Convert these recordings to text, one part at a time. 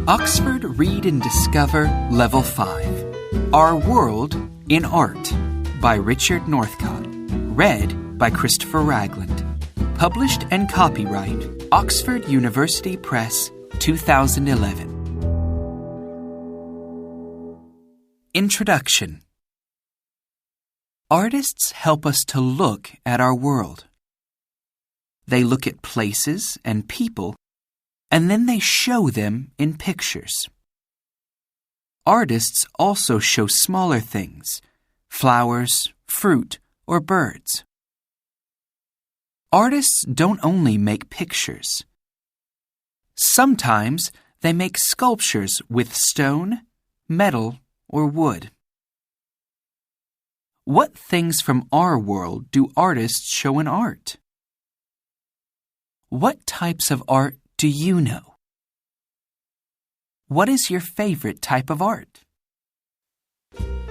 Oxford Read and Discover Level 5 Our World in Art by Richard Northcott. Read by Christopher Ragland. Published and copyright Oxford University Press, 2011. Introduction. Artists help us to look at our world. They look at places and people, and then they show them in pictures. Artists also show smaller things, flowers, fruit, or birds. Artists don't only make pictures. Sometimes they make sculptures with stone, metal, or wood. What things from our world do artists show in art? What types of art do you know? What is your favorite type of art?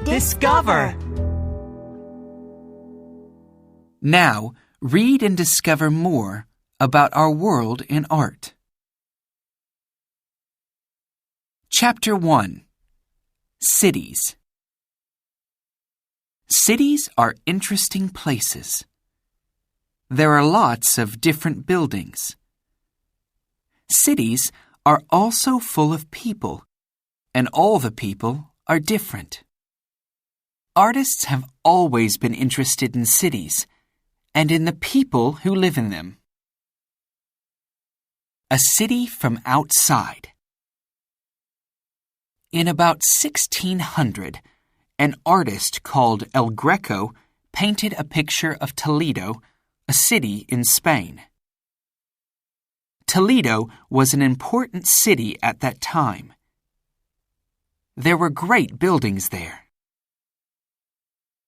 Discover! Now, read and discover more about our world in art. Chapter 1. Cities. Cities are interesting places. There are lots of different buildings. Cities are also full of people, and all the people are different. Artists have always been interested in cities and in the people who live in them. A city from outside. In about 1600, an artist called El Greco painted a picture of Toledo, a city in Spain. Toledo was an important city at that time. There were great buildings there.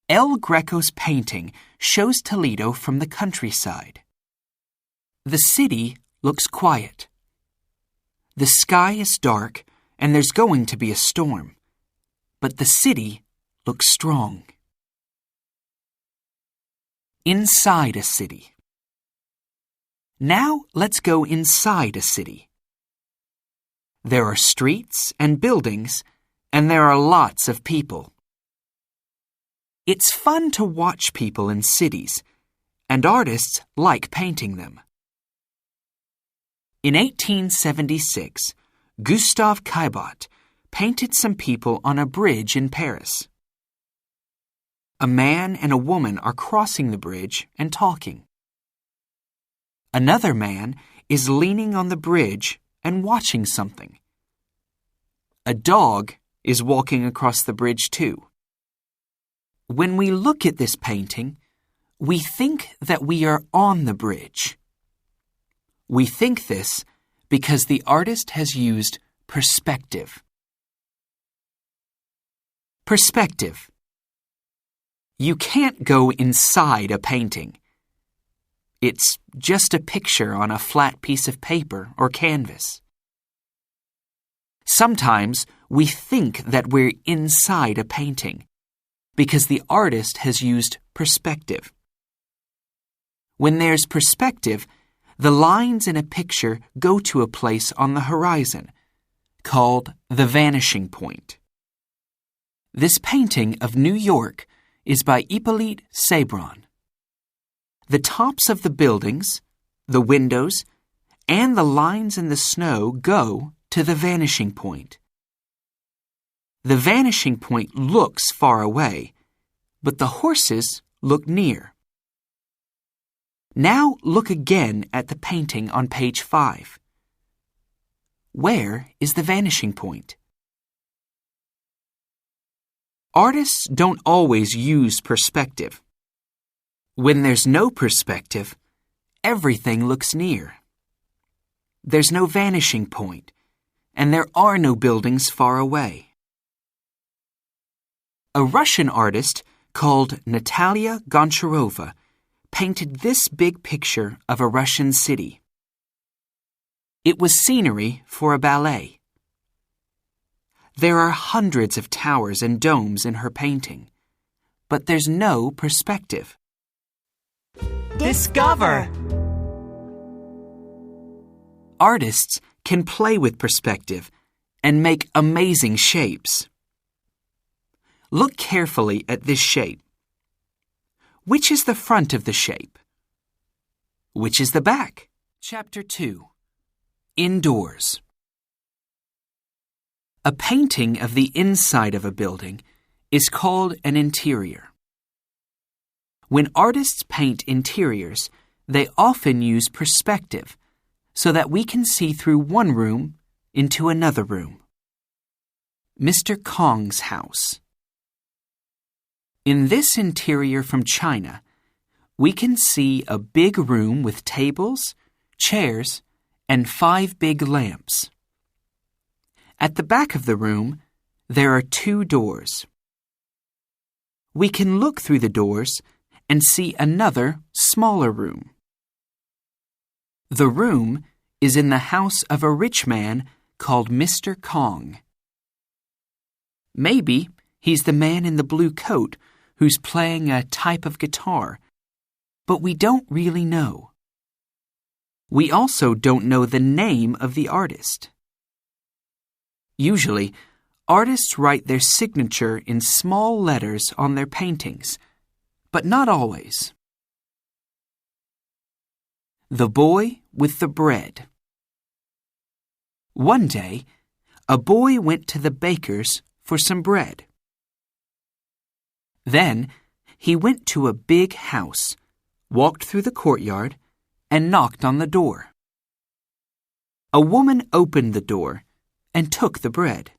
El Greco's painting shows Toledo from the countryside. The city looks quiet. The sky is dark and there's going to be a storm, but the city looks strong. Inside a city. Now let's go inside a city. There are streets and buildings, and there are lots of people. It's fun to watch people in cities, and artists like painting them. In 1876, Gustave Caillebotte painted some people on a bridge in Paris. A man and a woman are crossing the bridge and talking. Another man is leaning on the bridge and watching something. A dog is walking across the bridge too. When we look at this painting, we think that we are on the bridge. We think this because the artist has used perspective. Perspective. You can't go inside a painting. It's just a picture on a flat piece of paper or canvas. Sometimes we think that we're inside a painting because the artist has used perspective. When there's perspective, the lines in a picture go to a place on the horizon called the vanishing point. This painting of New York is by Hippolyte Cebron. The tops of the buildings, the windows, and the lines in the snow go to the vanishing point. The vanishing point looks far away, but the horses look near. Now look again at the painting on page 5. Where is the vanishing point? Artists don't always use perspective. When there's no perspective, everything looks near. There's no vanishing point, and there are no buildings far away. A Russian artist called Natalia Goncharova painted this big picture of a Russian city. It was scenery for a ballet. There are hundreds of towers and domes in her painting, but there's no perspective. Discover! Artists can play with perspective and make amazing shapes. Look carefully at this shape. Which is the front of the shape? Which is the back? Chapter 2. Indoors. A painting of the inside of a building is called an interior. When artists paint interiors, they often use perspective so that we can see through one room into another room. Mr. Kong's house. In this interior from China, we can see a big room with tables, chairs, and 5 big lamps. At the back of the room, there are 2 doors. We can look through the doors and see another, smaller room. The room is in the house of a rich man called Mr. Kong. Maybe he's the man in the blue coat who's playing a type of guitar, but we don't really know. We also don't know the name of the artist. Usually, artists write their signature in small letters on their paintings, but not always. The boy with the bread. One day, a boy went to the baker's for some bread. Then, he went to a big house, walked through the courtyard, and knocked on the door. A woman opened the door and took the bread.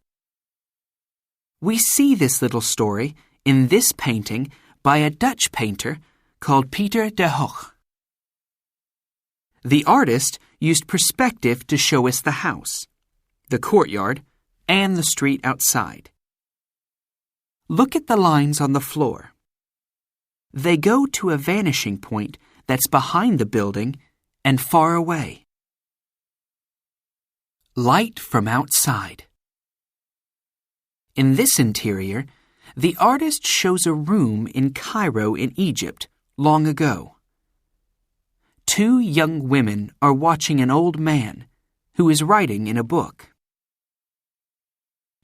We see this little story in this painting by a Dutch painter called Pieter de Hoogh. The artist used perspective to show us the house, the courtyard, and the street outside. Look at the lines on the floor. They go to a vanishing point that's behind the building and far away. Light from outside. In this interior, the artist shows a room in Cairo in Egypt long ago. 2 young women are watching an old man who is writing in a book.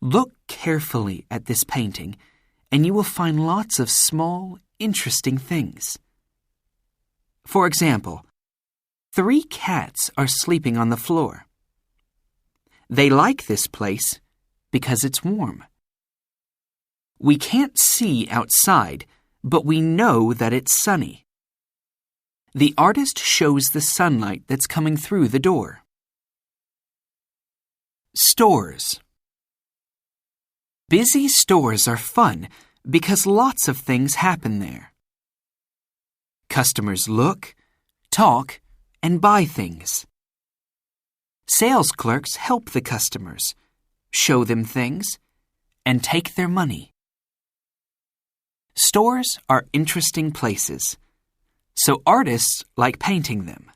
Look carefully at this painting, and you will find lots of small, interesting things. For example, 3 cats are sleeping on the floor. They like this place because it's warm. We can't see outside, but we know that it's sunny. The artist shows the sunlight that's coming through the door. Stores. Busy stores are fun because lots of things happen there. Customers look, talk, and buy things. Sales clerks help the customers, show them things, and take their money. Stores are interesting places, so artists like painting them.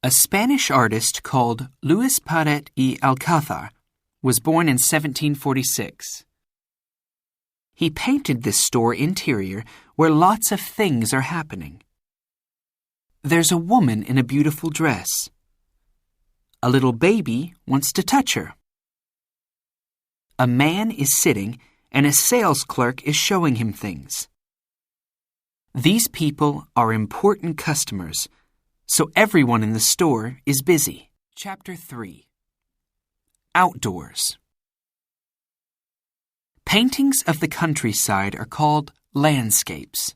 A Spanish artist called Luis Paret y Alcázar was born in 1746. He painted this store interior where lots of things are happening. There's a woman in a beautiful dress. A little baby wants to touch her. A man is sitting and a sales clerk is showing him things. These people are important customers, so everyone in the store is busy. Chapter 3. Outdoors. Paintings of the countryside are called landscapes.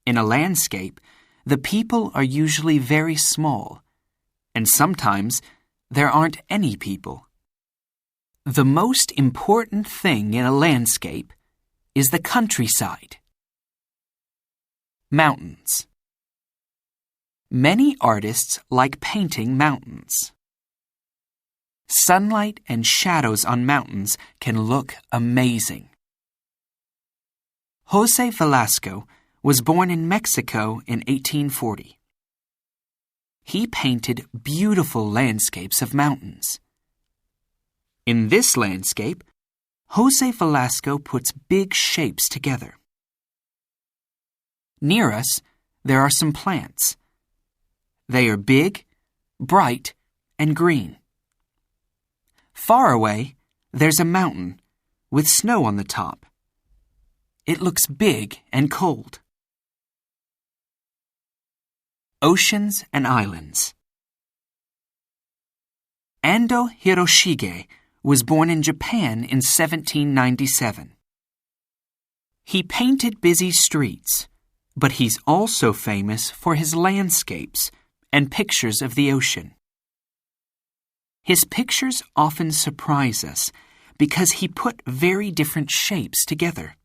In a landscape, the people are usually very small, and sometimes there aren't any people. The most important thing in a landscape is the countryside. Mountains. Many artists like painting mountains. Sunlight and shadows on mountains can look amazing. José Velasco was born in Mexico in 1840. He painted beautiful landscapes of mountains. In this landscape, José Velasco puts big shapes together. Near us, there are some plants. They are big, bright, and green. Far away, there's a mountain with snow on the top. It looks big and cold. Oceans and Islands. Ando Hiroshige was born in Japan in 1797. He painted busy streets, but he's also famous for his landscapes and pictures of the ocean. His pictures often surprise us because he put very different shapes together.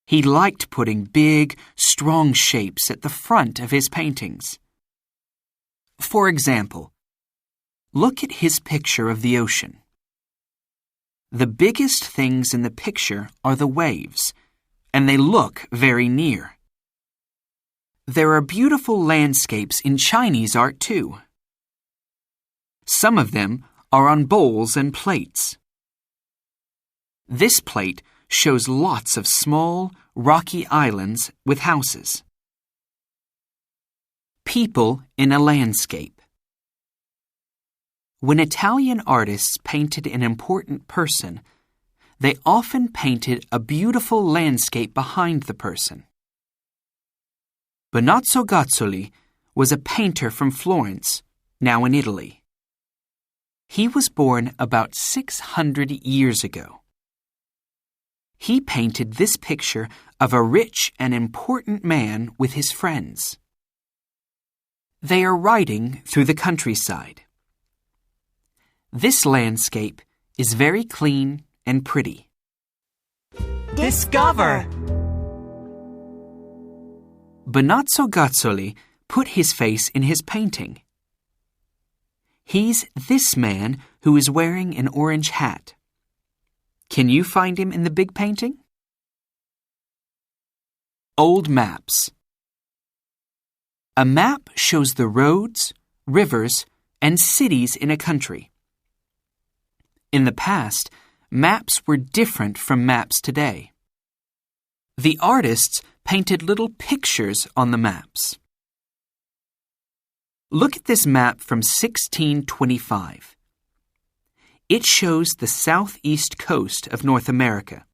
He liked putting big, strong shapes at the front of his paintings. For example, look at his picture of the ocean. The biggest things in the picture are the waves, and they look very near. There are beautiful landscapes in Chinese art too. Some of them are on bowls and plates. This plate shows lots of small, rocky islands with houses. People in a landscape. When Italian artists painted an important person, they often painted a beautiful landscape behind the person. Benozzo Gozzoli was a painter from Florence, now in Italy. He was born about 600 years ago. He painted this picture of a rich and important man with his friends. They are riding through the countryside. This landscape is very clean and pretty. Discover! Benozzo Gozzoli put his face in his painting. He's this man who is wearing an orange hat. Can you find him in the big painting? Old maps. A map shows the roads, rivers, and cities in a country. In the past, maps were different from maps today. The artists painted little pictures on the maps. Look at this map from 1625. It shows the southeast coast of North America.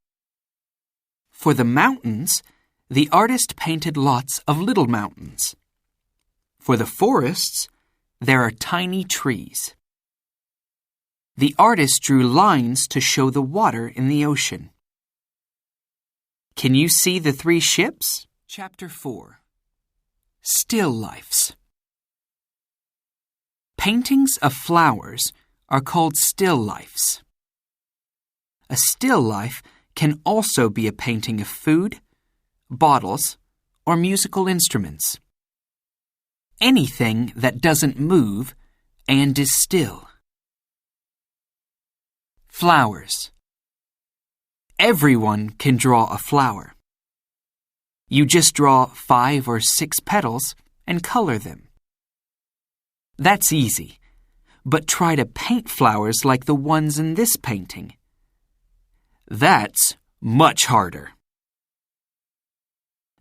For the mountains, the artist painted lots of little mountains. For the forests, there are tiny trees. The artist drew lines to show the water in the ocean. Can you see the 3 ships? Chapter 4. Still lifes. Paintings of flowers are called still lifes. A still life can also be a painting of food, bottles, or musical instruments. Anything that doesn't move and is still. Flowers. Everyone can draw a flower. You just draw 5 or 6 petals and color them. That's easy, but try to paint flowers like the ones in this painting. That's much harder.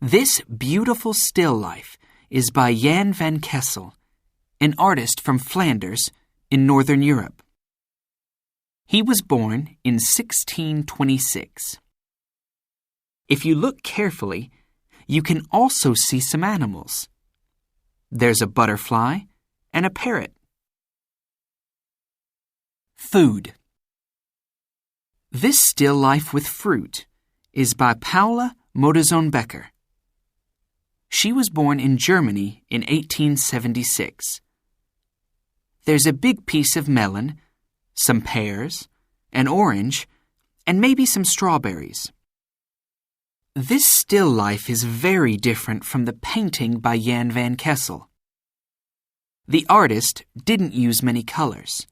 This beautiful still life is by Jan van Kessel, an artist from Flanders in Northern Europe. He was born in 1626. If you look carefully, you can also see some animals. There's a butterfly and a parrot. Food. This still life with fruit is by Paula Modazon-Becker. She was born in Germany in 1876. There's a big piece of melon, some pears, an orange, and maybe some strawberries. This still life is very different from the painting by Jan van Kessel. The artist didn't use many colors.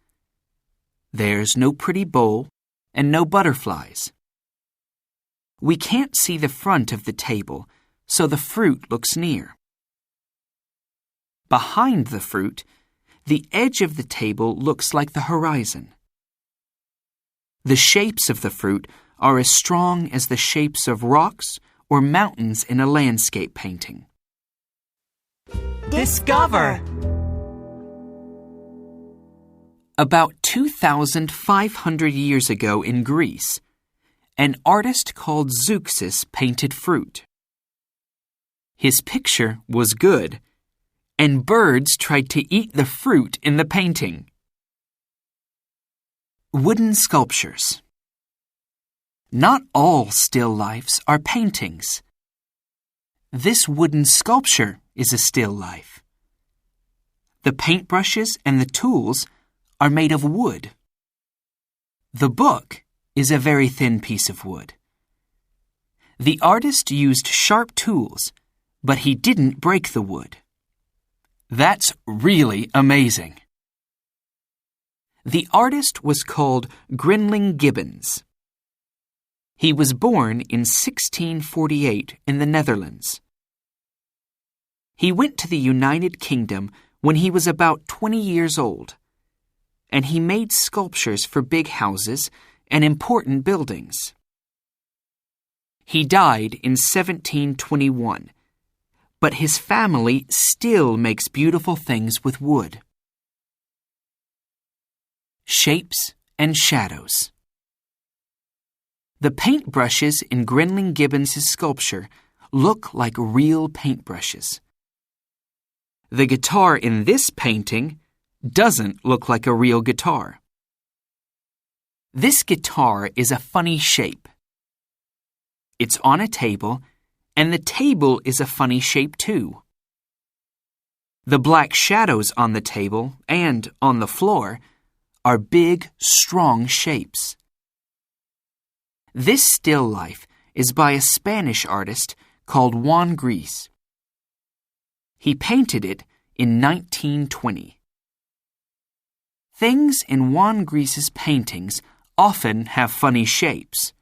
There's no pretty bowl and no butterflies. We can't see the front of the table, so the fruit looks near. Behind the fruit, the edge of the table looks like the horizon. The shapes of the fruit are as strong as the shapes of rocks or mountains in a landscape painting. Discover! About 2,000 3,500 years ago in Greece, an artist called Zeuxis painted fruit. His picture was good, and birds tried to eat the fruit in the painting. Wooden sculptures. Not all still lifes are paintings. This wooden sculpture is a still life. The paintbrushes and the tools are made of wood. The book is a very thin piece of wood. The artist used sharp tools, but he didn't break the wood. That's really amazing. The artist was called Grinling Gibbons. He was born in 1648 in the Netherlands. He went to the United Kingdom when he was about 20 years old, and he made sculptures for big houses and important buildings. He died in 1721, but his family still makes beautiful things with wood. Shapes and shadows. The paintbrushes in Grinling Gibbons' sculpture look like real paintbrushes. The guitar in this painting doesn't look like a real guitar. This guitar is a funny shape. It's on a table, and the table is a funny shape too. The black shadows on the table and on the floor are big, strong shapes. This still life is by a Spanish artist called Juan Gris. He painted it in 1920. Things in Juan Gris's paintings often have funny shapes.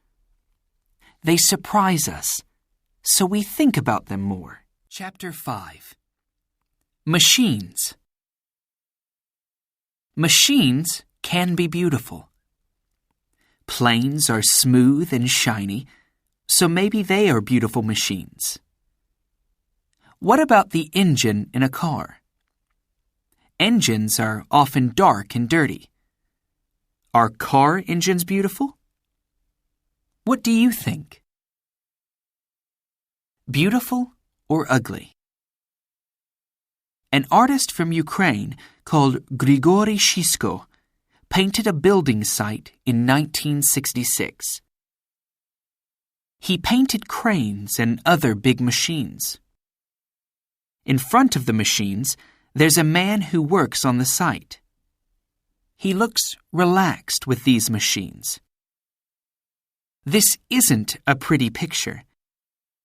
They surprise us, so we think about them more. Chapter 5. Machines. Machines can be beautiful. Planes are smooth and shiny, so maybe they are beautiful machines. What about the engine in a car? Engines are often dark and dirty. Are car engines beautiful? What do you think? Beautiful or ugly? An artist from Ukraine called Grigory Shisko painted a building site in 1966. He painted cranes and other big machines. In front of the machines, there's a man who works on the site. He looks relaxed with these machines. This isn't a pretty picture,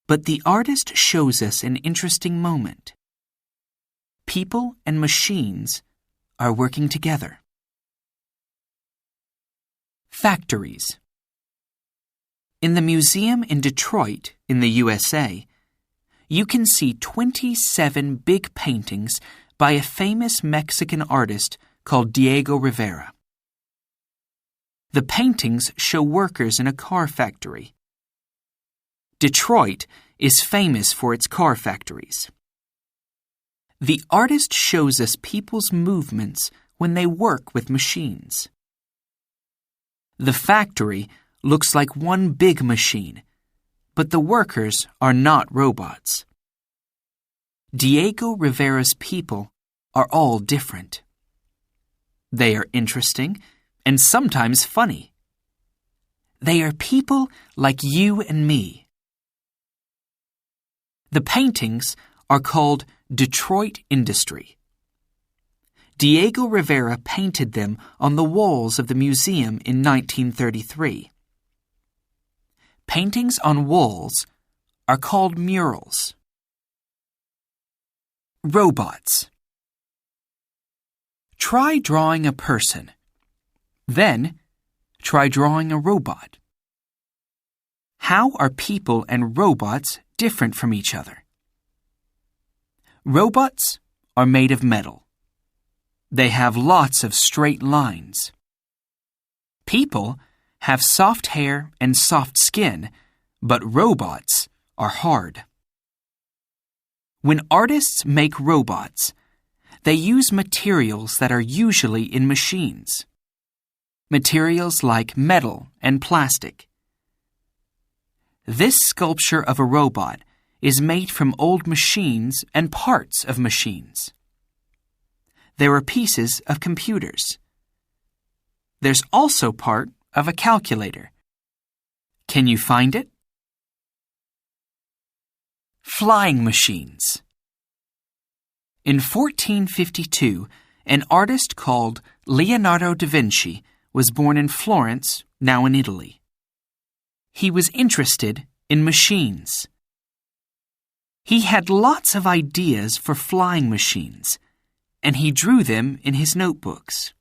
but the artist shows us an interesting moment. People and machines are working together. Factories. In the museum in Detroit, in the USA, you can see 27 big paintings by a famous Mexican artist called Diego Rivera. The paintings show workers in a car factory. Detroit is famous for its car factories. The artist shows us people's movements when they work with machines. The factory looks like one big machine, but the workers are not robots. Diego Rivera's people are all different. They are interesting and sometimes funny. They are people like you and me. The paintings are called Detroit Industry. Diego Rivera painted them on the walls of the museum in 1933. Paintings on walls are called murals. Robots. Try drawing a person. Then, try drawing a robot. How are people and robots different from each other? Robots are made of metal. They have lots of straight lines. People have soft hair and soft skin, but robots are hard. When artists make robots, they use materials that are usually in machines. materials like metal and plastic. This sculpture of a robot is made from old machines and parts of machines. There are pieces of computers. There's also part of a calculator. Can you find it? Flying machines. In 1452, an artist called Leonardo da Vinci was born in Florence, now in Italy. He was interested in machines. He had lots of ideas for flying machines, and he drew them in his notebooks.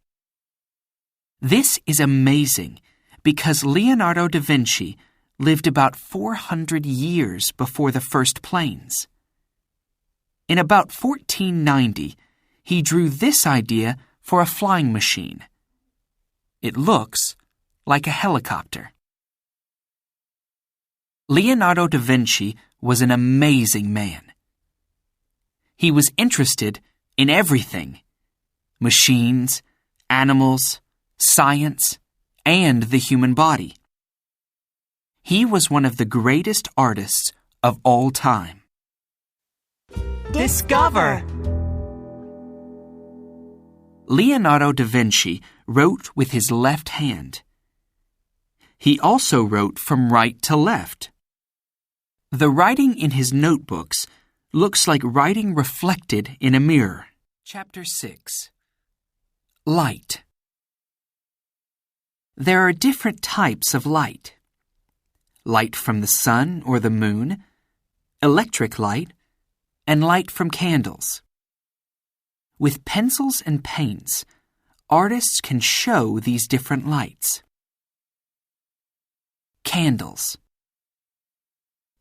This is amazing because Leonardo da Vinci lived about 400 years before the first planes. In about 1490, he drew this idea for a flying machine. It looks like a helicopter. Leonardo da Vinci was an amazing man. He was interested in everything: machines, animals, science, and the human body. He was one of the greatest artists of all time. Discover! Leonardo da Vinci wrote with his left hand. He also wrote from right to left. The writing in his notebooks looks like writing reflected in a mirror. Chapter 6. Light. There are different types of light. Light from the sun or the moon, electric light, and light from candles. With pencils and paints, artists can show these different lights. Candles.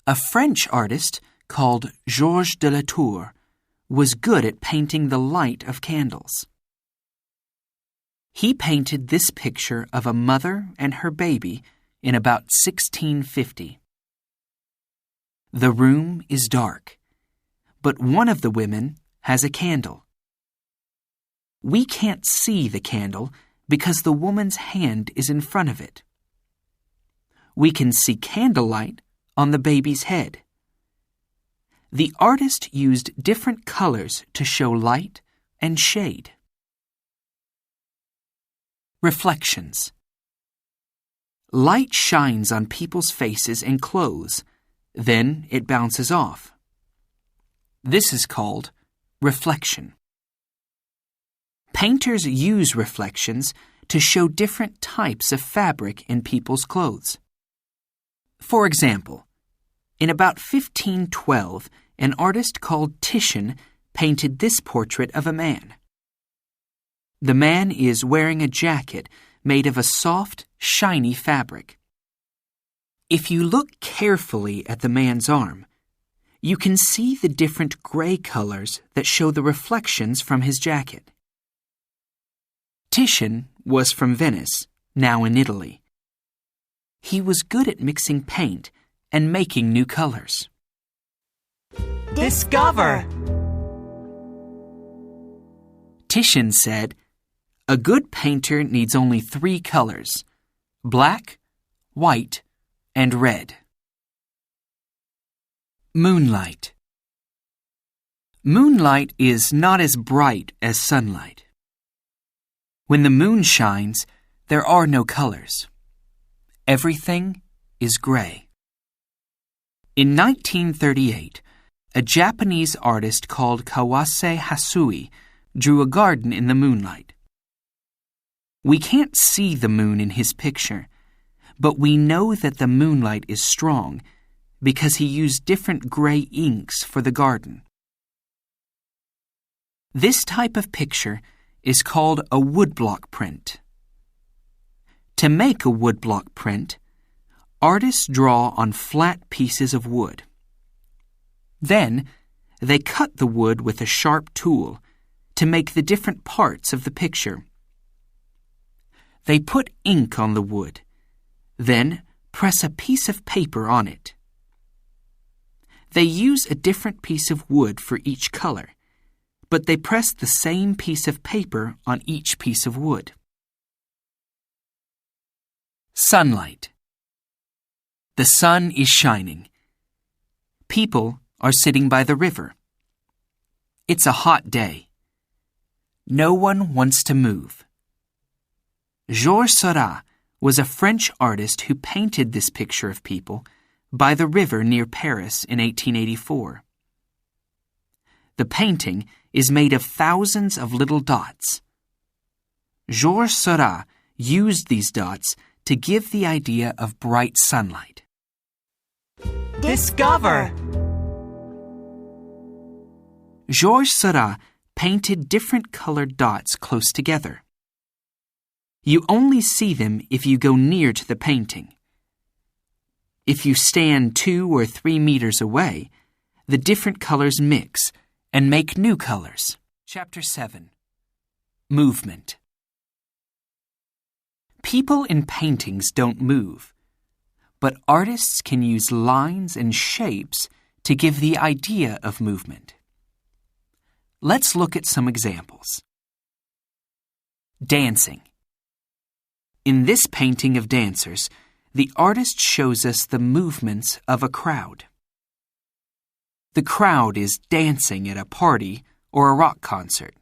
A French artist called Georges de la Tour was good at painting the light of candles. He painted this picture of a mother and her baby in about 1650. The room is dark, but one of the women has a candle. We can't see the candle because the woman's hand is in front of it. We can see candlelight on the baby's head. The artist used different colors to show light and shade. Reflections. Light shines on people's faces and clothes, then it bounces off. This is called reflection. Painters use reflections to show different types of fabric in people's clothes. For example, in about 1512, an artist called Titian painted this portrait of a man. The man is wearing a jacket made of a soft, shiny fabric. If you look carefully at the man's arm, you can see the different gray colors that show the reflections from his jacket. Titian was from Venice, now in Italy. He was good at mixing paint and making new colors. Discover! Titian said, "A good painter needs only 3 colors: black, white, and red." Moonlight. Moonlight is not as bright as sunlight. When the moon shines, there are no colors. Everything is gray. In 1938, a Japanese artist called Kawase Hasui drew a garden in the moonlight. We can't see the moon in his picture, but we know that the moonlight is strong because he used different gray inks for the garden. This type of picture is called a woodblock print. To make a woodblock print, artists draw on flat pieces of wood. Then, they cut the wood with a sharp tool to make the different parts of the picture. They put ink on the wood, then press a piece of paper on it. They use a different piece of wood for each color, but they press the same piece of paper on each piece of wood. Sunlight. The sun is shining. People are sitting by the river. It's a hot day. No one wants to move. Georges Seurat was a French artist who painted this picture of people by the river near Paris in 1884. The painting is made of thousands of little dots. Georges Seurat used these dots to give the idea of bright sunlight. Discover! Georges Seurat painted different colored dots close together. You only see them if you go near to the painting. If you stand 2 or 3 meters away, the different colors mix and make new colors. Chapter 7. Movement. People in paintings don't move, but artists can use lines and shapes to give the idea of movement. Let's look at some examples. Dancing. In this painting of dancers, the artist shows us the movements of a crowd. The crowd is dancing at a party or a rock concert.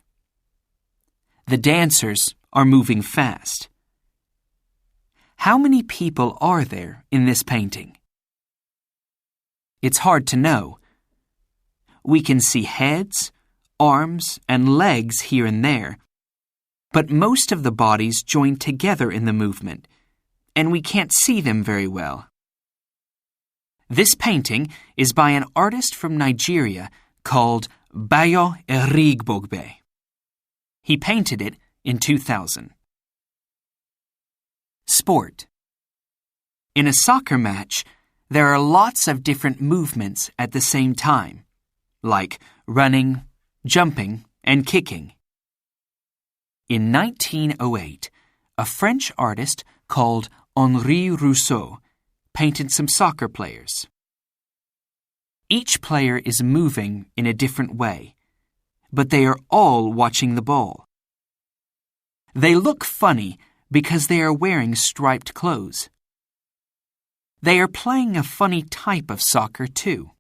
The dancers are moving fast. How many people are there in this painting? It's hard to know. We can see heads, arms, and legs here and there, but most of the bodies join together in the movement, and we can't see them very well. This painting is by an artist from Nigeria called Bayo Erigbogbe. He painted it in 2000. Sport. In a soccer match, there are lots of different movements at the same time, like running, jumping, and kicking. In 1908, a French artist called Henri Rousseau painted some soccer players. Each player is moving in a different way, but they are all watching the ball. They look funny because they are wearing striped clothes. They are playing a funny type of soccer too.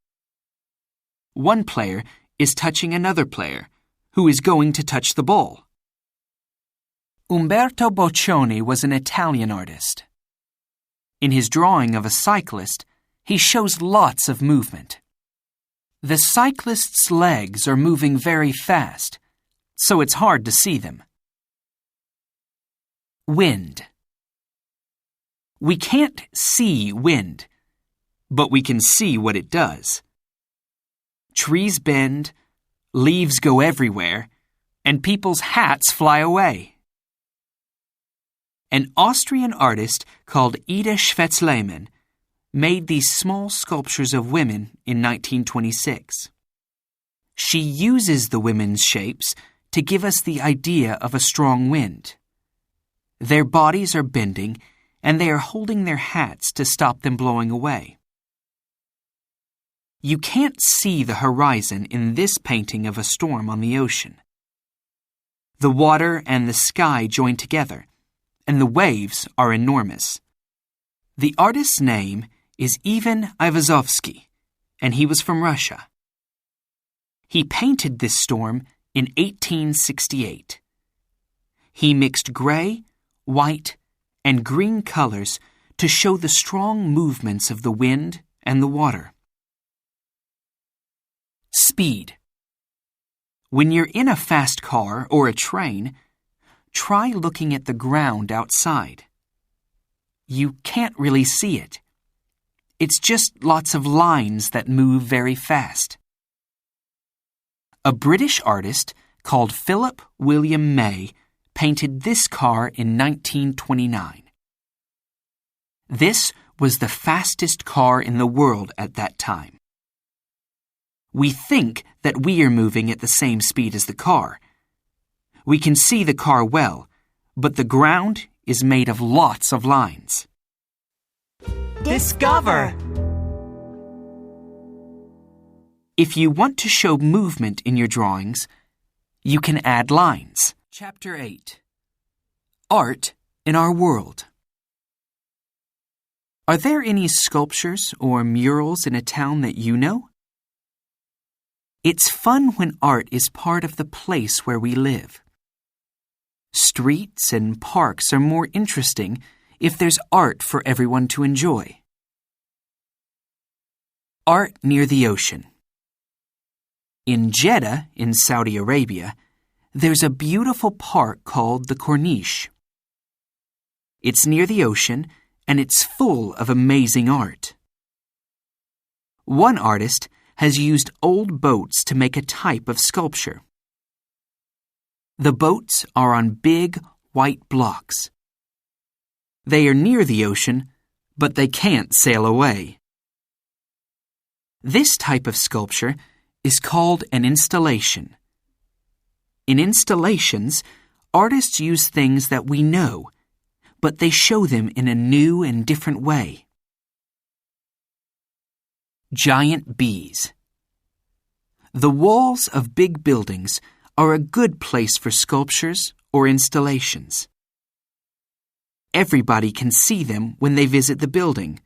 One player is touching another player, who is going to touch the ball. Umberto Boccioni was an Italian artist. In his drawing of a cyclist, he shows lots of movement. The cyclist's legs are moving very fast, so it's hard to see them. Wind. We can't see wind, but we can see what it does. Trees bend, leaves go everywhere, and people's hats fly away. An Austrian artist called Ida Schwetzlehmann made these small sculptures of women in 1926. She uses the women's shapes to give us the idea of a strong wind. Their bodies are bending, and they are holding their hats to stop them blowing away. You can't see the horizon in this painting of a storm on the ocean. The water and the sky join together, and the waves are enormous. The artist's name is Ivan Aivazovsky, and he was from Russia. He painted this storm in 1868. He mixed gray, white, and green colors to show the strong movements of the wind and the water. Speed. When you're in a fast car or a train, try looking at the ground outside. You can't really see it. It's just lots of lines that move very fast. A British artist called Philip William May painted this car in 1929. This was the fastest car in the world at that time. We think that we are moving at the same speed as the car. We can see the car well, but the ground is made of lots of lines. Discover! If you want to show movement in your drawings, you can add lines. Chapter 8. Art in Our World. Are there any sculptures or murals in a town that you know? It's fun when art is part of the place where we live. Streets and parks are more interesting if there's art for everyone to enjoy. Art near the ocean. In Jeddah, in Saudi Arabia, there's a beautiful park called the Corniche. It's near the ocean, and it's full of amazing art. One artist has used old boats to make a type of sculpture. The boats are on big, white blocks. They are near the ocean, but they can't sail away. This type of sculpture is called an installation. In installations, artists use things that we know, but they show them in a new and different way. Giant bees. The walls of big buildings are a good place for sculptures or installations. Everybody can see them when they visit the building,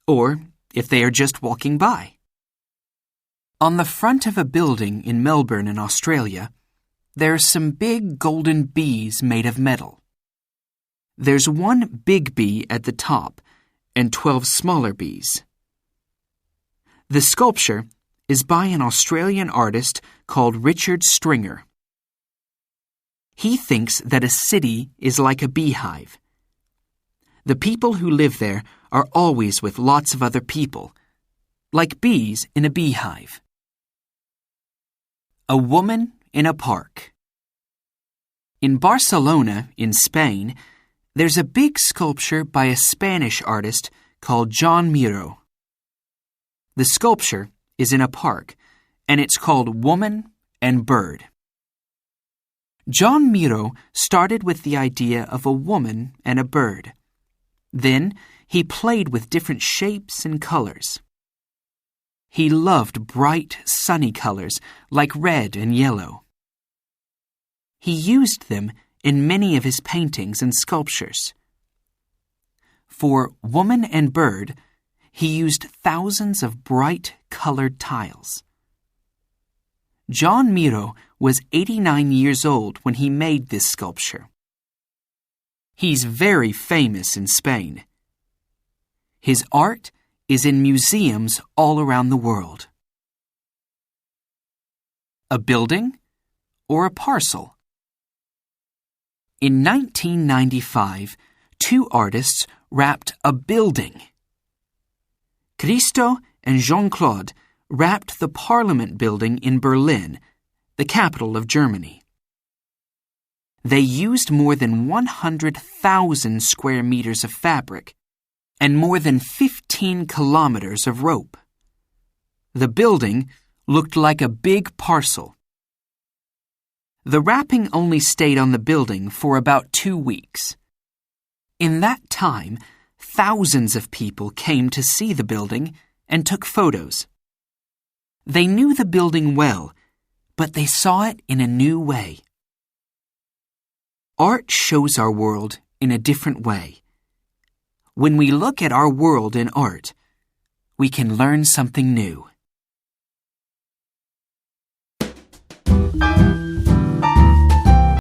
or if they are just walking by. On the front of a building in Melbourne in Australia, there are some big golden bees made of metal. There's one big bee at the top and 12 smaller bees. The sculpture is by an Australian artist called Richard Stringer. He thinks that a city is like a beehive. The people who live there are always with lots of other people, like bees in a beehive. A woman in a park. In Barcelona, in Spain, there's a big sculpture by a Spanish artist called John Miro. The sculpture is in a park, and it's called Woman and Bird. John Miro started with the idea of a woman and a bird. Then he played with different shapes and colors. He loved bright, sunny colors like red and yellow. He used them in many of his paintings and sculptures. For Woman and Bird, he used thousands of bright, colored tiles. John Miro was 89 years old when he made this sculpture. He's very famous in Spain. His art is in museums all around the world. A building or a parcel? In 1995, two artists wrapped a building. Christo and Jean-Claude wrapped the Parliament building in Berlin, the capital of Germany. They used more than 100,000 square meters of fabric and more than 15 kilometers of rope. The building looked like a big parcel. The wrapping only stayed on the building for about 2 weeks. In that time, thousands of people came to see the building and took photos. They knew the building well, but they saw it in a new way. Art shows our world in a different way. When we look at our world in art, we can learn something new.